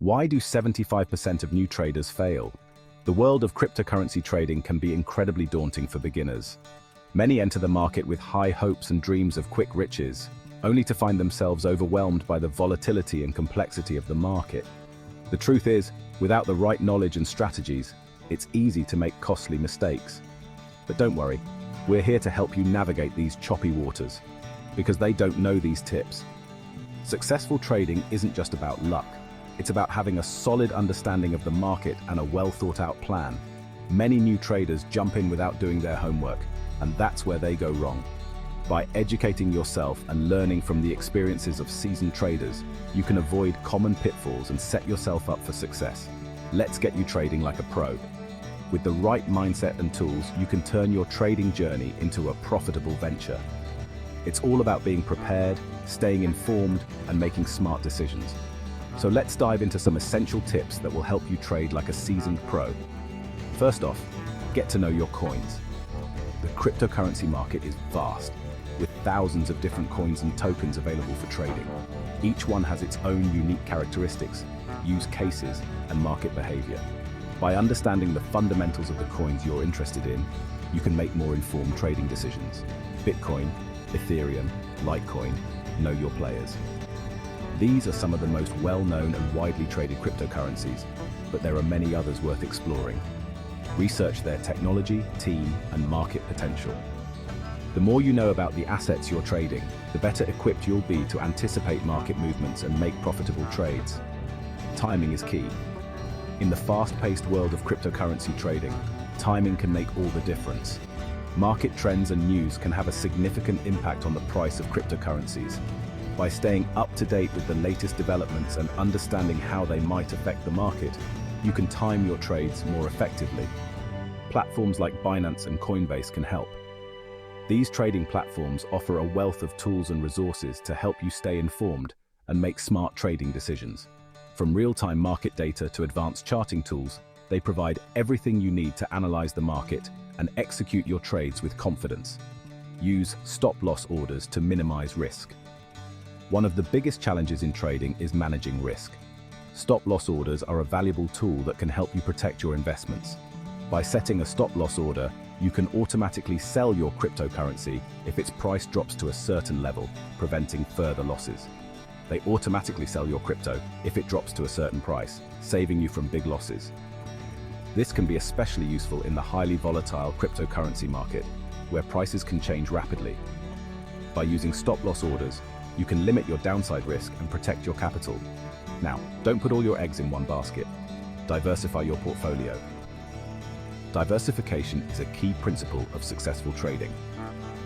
Why do 75% of new traders fail? The world of cryptocurrency trading can be incredibly daunting for beginners. Many enter the market with high hopes and dreams of quick riches, only to find themselves overwhelmed by the volatility and complexity of the market. The truth is, without the right knowledge and strategies, it's easy to make costly mistakes. But don't worry, we're here to help you navigate these choppy waters, because they don't know these tips. Successful trading isn't just about luck. It's about having a solid understanding of the market and a well-thought-out plan. Many new traders jump in without doing their homework, and that's where they go wrong. By educating yourself and learning from the experiences of seasoned traders, you can avoid common pitfalls and set yourself up for success. Let's get you trading like a pro. With the right mindset and tools, you can turn your trading journey into a profitable venture. It's all about being prepared, staying informed, and making smart decisions. So let's dive into some essential tips that will help you trade like a seasoned pro. First off, get to know your coins. The cryptocurrency market is vast, with thousands of different coins and tokens available for trading. Each one has its own unique characteristics, use cases, and market behavior. By understanding the fundamentals of the coins you're interested in, you can make more informed trading decisions. Bitcoin, Ethereum, Litecoin, know your players. These are some of the most well-known and widely traded cryptocurrencies, but there are many others worth exploring. Research their technology, team, and market potential. The more you know about the assets you're trading, the better equipped you'll be to anticipate market movements and make profitable trades. Timing is key. In the fast-paced world of cryptocurrency trading, timing can make all the difference. Market trends and news can have a significant impact on the price of cryptocurrencies. By staying up to date with the latest developments and understanding how they might affect the market, you can time your trades more effectively. Platforms like Binance and Coinbase can help. These trading platforms offer a wealth of tools and resources to help you stay informed and make smart trading decisions. From real-time market data to advanced charting tools, they provide everything you need to analyze the market and execute your trades with confidence. Use stop-loss orders to minimize risk. One of the biggest challenges in trading is managing risk. Stop-loss orders are a valuable tool that can help you protect your investments. By setting a stop-loss order, you can automatically sell your cryptocurrency if its price drops to a certain level, preventing further losses. They automatically sell your crypto if it drops to a certain price, saving you from big losses. This can be especially useful in the highly volatile cryptocurrency market, where prices can change rapidly. By using stop-loss orders, you can limit your downside risk and protect your capital. Now, don't put all your eggs in one basket. Diversify your portfolio. Diversification is a key principle of successful trading.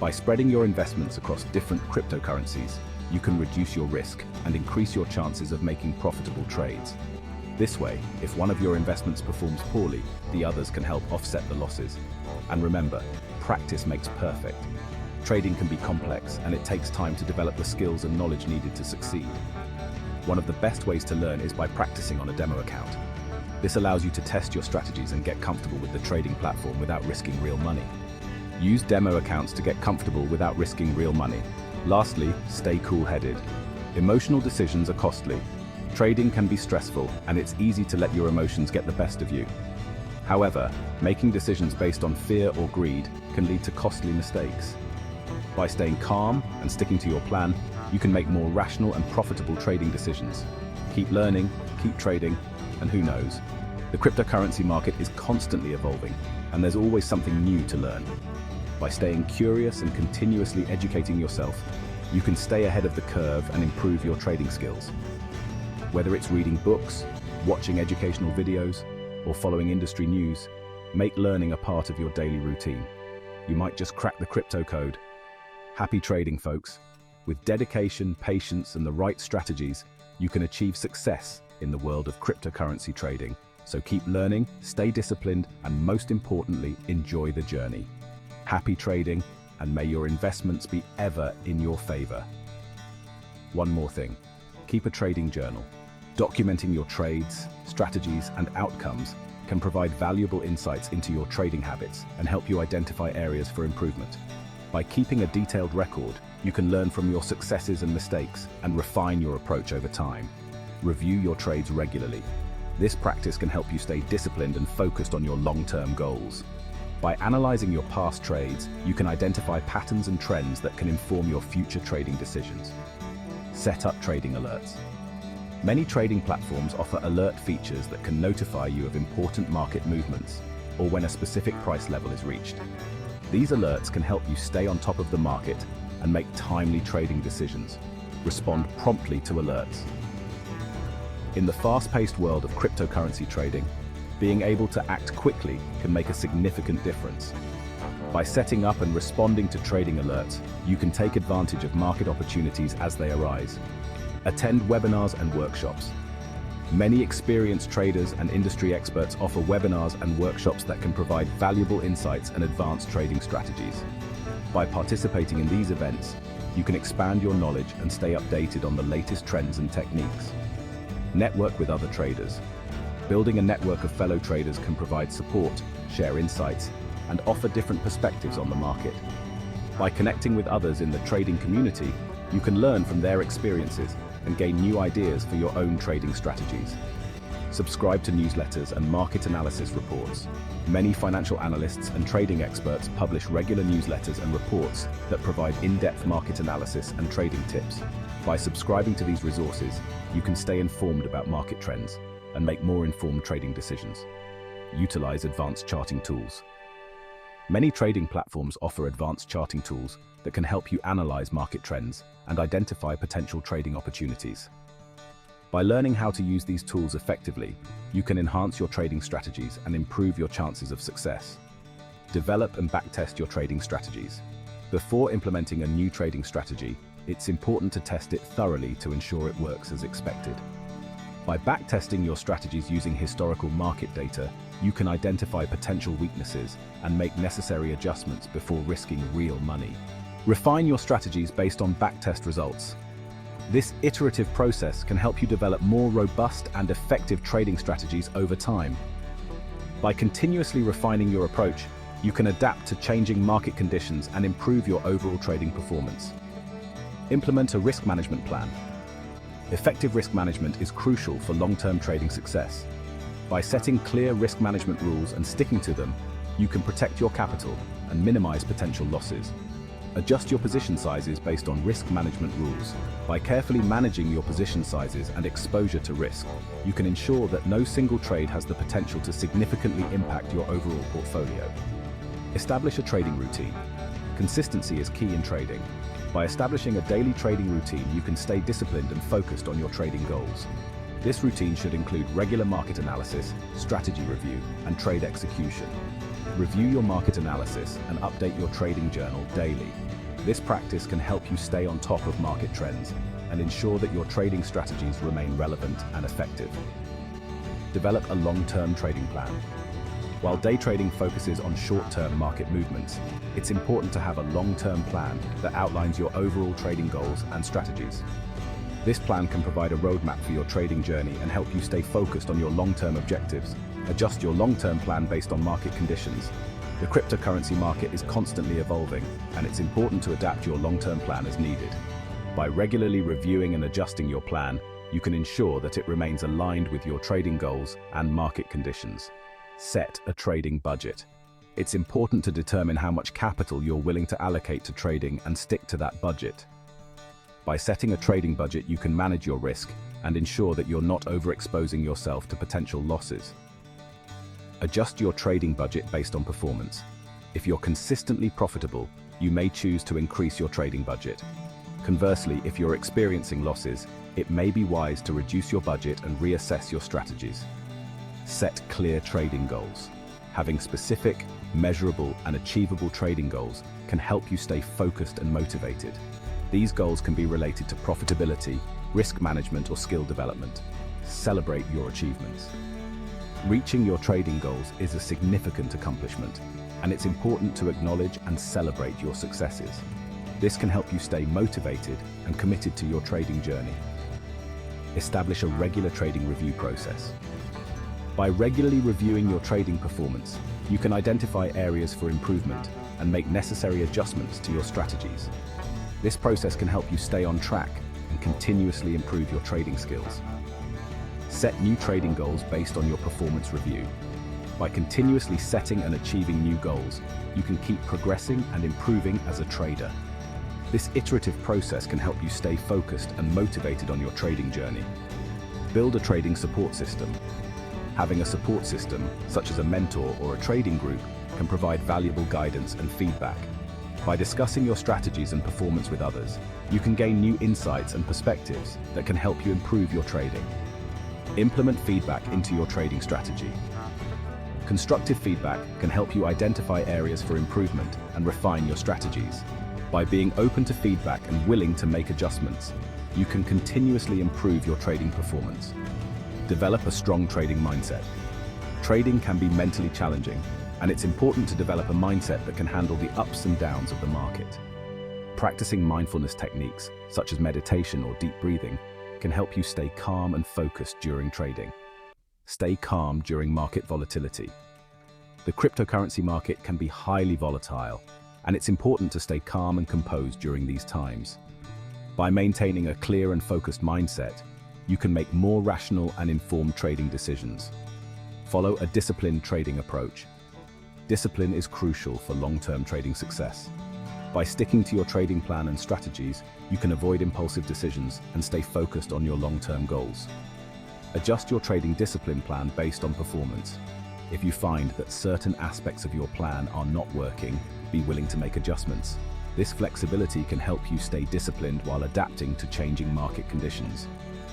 By spreading your investments across different cryptocurrencies, you can reduce your risk and increase your chances of making profitable trades. This way, if one of your investments performs poorly, the others can help offset the losses. And remember, practice makes perfect. Trading can be complex, and it takes time to develop the skills and knowledge needed to succeed. One of the best ways to learn is by practicing on a demo account. This allows you to test your strategies and get comfortable with the trading platform without risking real money. Use demo accounts to get comfortable without risking real money. Lastly, stay cool-headed. Emotional decisions are costly. Trading can be stressful, and it's easy to let your emotions get the best of you. However, making decisions based on fear or greed can lead to costly mistakes. By staying calm and sticking to your plan, you can make more rational and profitable trading decisions. Keep learning, keep trading, and who knows? The cryptocurrency market is constantly evolving, and there's always something new to learn. By staying curious and continuously educating yourself, you can stay ahead of the curve and improve your trading skills. Whether it's reading books, watching educational videos, or following industry news, make learning a part of your daily routine. You might just crack the crypto code. Happy trading, folks. With dedication, patience, and the right strategies, you can achieve success in the world of cryptocurrency trading. So keep learning, stay disciplined, and most importantly, enjoy the journey. Happy trading, and may your investments be ever in your favor. One more thing, keep a trading journal. Documenting your trades, strategies, and outcomes can provide valuable insights into your trading habits and help you identify areas for improvement. By keeping a detailed record, you can learn from your successes and mistakes and refine your approach over time. Review your trades regularly. This practice can help you stay disciplined and focused on your long-term goals. By analyzing your past trades, you can identify patterns and trends that can inform your future trading decisions. Set up trading alerts. Many trading platforms offer alert features that can notify you of important market movements or when a specific price level is reached. These alerts can help you stay on top of the market and make timely trading decisions. Respond promptly to alerts. In the fast-paced world of cryptocurrency trading, being able to act quickly can make a significant difference. By setting up and responding to trading alerts, you can take advantage of market opportunities as they arise. Attend webinars and workshops. Many experienced traders and industry experts offer webinars and workshops that can provide valuable insights and advanced trading strategies. By participating in these events, you can expand your knowledge and stay updated on the latest trends and techniques. Network with other traders. Building a network of fellow traders can provide support, share insights, and offer different perspectives on the market. By connecting with others in the trading community, you can learn from their experiences and gain new ideas for your own trading strategies. Subscribe to newsletters and market analysis reports. Many financial analysts and trading experts publish regular newsletters and reports that provide in-depth market analysis and trading tips. By subscribing to these resources, you can stay informed about market trends and make more informed trading decisions. Utilize advanced charting tools. Many trading platforms offer advanced charting tools that can help you analyze market trends and identify potential trading opportunities. By learning how to use these tools effectively, you can enhance your trading strategies and improve your chances of success. Develop and backtest your trading strategies. Before implementing a new trading strategy, it's important to test it thoroughly to ensure it works as expected. By backtesting your strategies using historical market data, you can identify potential weaknesses and make necessary adjustments before risking real money. Refine your strategies based on backtest results. This iterative process can help you develop more robust and effective trading strategies over time. By continuously refining your approach, you can adapt to changing market conditions and improve your overall trading performance. Implement a risk management plan. Effective risk management is crucial for long-term trading success. By setting clear risk management rules and sticking to them, you can protect your capital and minimize potential losses. Adjust your position sizes based on risk management rules. By carefully managing your position sizes and exposure to risk, you can ensure that no single trade has the potential to significantly impact your overall portfolio. Establish a trading routine. Consistency is key in trading. By establishing a daily trading routine, you can stay disciplined and focused on your trading goals. This routine should include regular market analysis, strategy review, and trade execution. Review your market analysis and update your trading journal daily. This practice can help you stay on top of market trends and ensure that your trading strategies remain relevant and effective. Develop a long-term trading plan. While day trading focuses on short-term market movements, it's important to have a long-term plan that outlines your overall trading goals and strategies. This plan can provide a roadmap for your trading journey and help you stay focused on your long-term objectives. Adjust your long-term plan based on market conditions. The cryptocurrency market is constantly evolving, and it's important to adapt your long-term plan as needed. By regularly reviewing and adjusting your plan, you can ensure that it remains aligned with your trading goals and market conditions. Set a trading budget. It's important to determine how much capital you're willing to allocate to trading and stick to that budget. By setting a trading budget, you can manage your risk and ensure that you're not overexposing yourself to potential losses. Adjust your trading budget based on performance. If you're consistently profitable, you may choose to increase your trading budget. Conversely, if you're experiencing losses, it may be wise to reduce your budget and reassess your strategies. Set clear trading goals. Having specific, measurable, and achievable trading goals can help you stay focused and motivated. These goals can be related to profitability, risk management, or skill development. Celebrate your achievements. Reaching your trading goals is a significant accomplishment, and it's important to acknowledge and celebrate your successes. This can help you stay motivated and committed to your trading journey. Establish a regular trading review process. By regularly reviewing your trading performance, you can identify areas for improvement and make necessary adjustments to your strategies. This process can help you stay on track and continuously improve your trading skills. Set new trading goals based on your performance review. By continuously setting and achieving new goals, you can keep progressing and improving as a trader. This iterative process can help you stay focused and motivated on your trading journey. Build a trading support system. Having a support system, such as a mentor or a trading group, can provide valuable guidance and feedback. By discussing your strategies and performance with others, you can gain new insights and perspectives that can help you improve your trading. Implement feedback into your trading strategy. Constructive feedback can help you identify areas for improvement and refine your strategies. By being open to feedback and willing to make adjustments, you can continuously improve your trading performance. Develop a strong trading mindset. Trading can be mentally challenging, and it's important to develop a mindset that can handle the ups and downs of the market. Practicing mindfulness techniques, such as meditation or deep breathing, can help you stay calm and focused during trading. Stay calm during market volatility. The cryptocurrency market can be highly volatile, and it's important to stay calm and composed during these times. By maintaining a clear and focused mindset, you can make more rational and informed trading decisions. Follow a disciplined trading approach. Discipline is crucial for long-term trading success. By sticking to your trading plan and strategies, you can avoid impulsive decisions and stay focused on your long-term goals. Adjust your trading discipline plan based on performance. If you find that certain aspects of your plan are not working, be willing to make adjustments. This flexibility can help you stay disciplined while adapting to changing market conditions.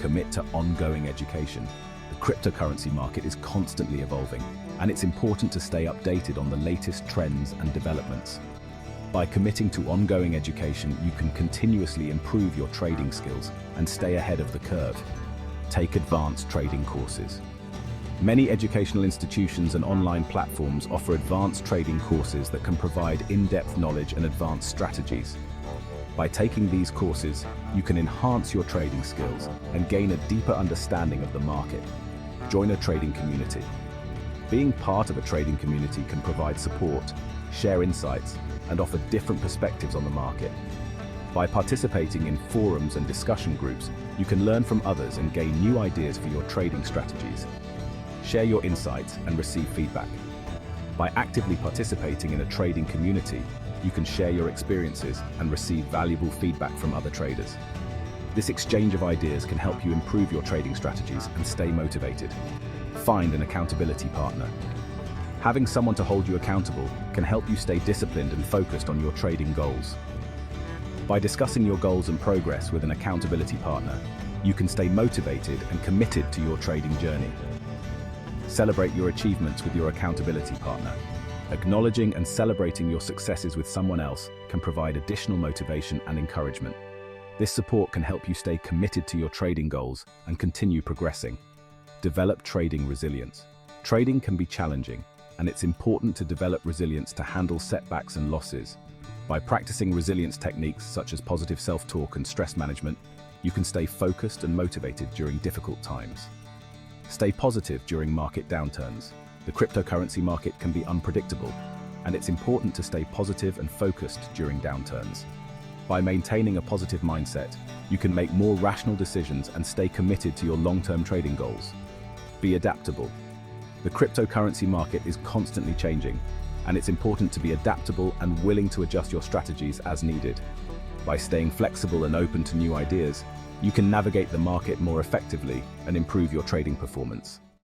Commit to ongoing education. The cryptocurrency market is constantly evolving, and it's important to stay updated on the latest trends and developments. By committing to ongoing education, you can continuously improve your trading skills and stay ahead of the curve. Take advanced trading courses. Many educational institutions and online platforms offer advanced trading courses that can provide in-depth knowledge and advanced strategies. By taking these courses, you can enhance your trading skills and gain a deeper understanding of the market. Join a trading community. Being part of a trading community can provide support, share insights, and offer different perspectives on the market. By participating in forums and discussion groups, you can learn from others and gain new ideas for your trading strategies. Share your insights and receive feedback. By actively participating in a trading community, you can share your experiences and receive valuable feedback from other traders. This exchange of ideas can help you improve your trading strategies and stay motivated. Find an accountability partner. Having someone to hold you accountable can help you stay disciplined and focused on your trading goals. By discussing your goals and progress with an accountability partner, you can stay motivated and committed to your trading journey. Celebrate your achievements with your accountability partner. Acknowledging and celebrating your successes with someone else can provide additional motivation and encouragement. This support can help you stay committed to your trading goals and continue progressing. Develop trading resilience. Trading can be challenging, and it's important to develop resilience to handle setbacks and losses. By practicing resilience techniques such as positive self-talk and stress management, you can stay focused and motivated during difficult times. Stay positive during market downturns. The cryptocurrency market can be unpredictable, and it's important to stay positive and focused during downturns. By maintaining a positive mindset, you can make more rational decisions and stay committed to your long-term trading goals. Be adaptable. The cryptocurrency market is constantly changing, and it's important to be adaptable and willing to adjust your strategies as needed. By staying flexible and open to new ideas, you can navigate the market more effectively and improve your trading performance.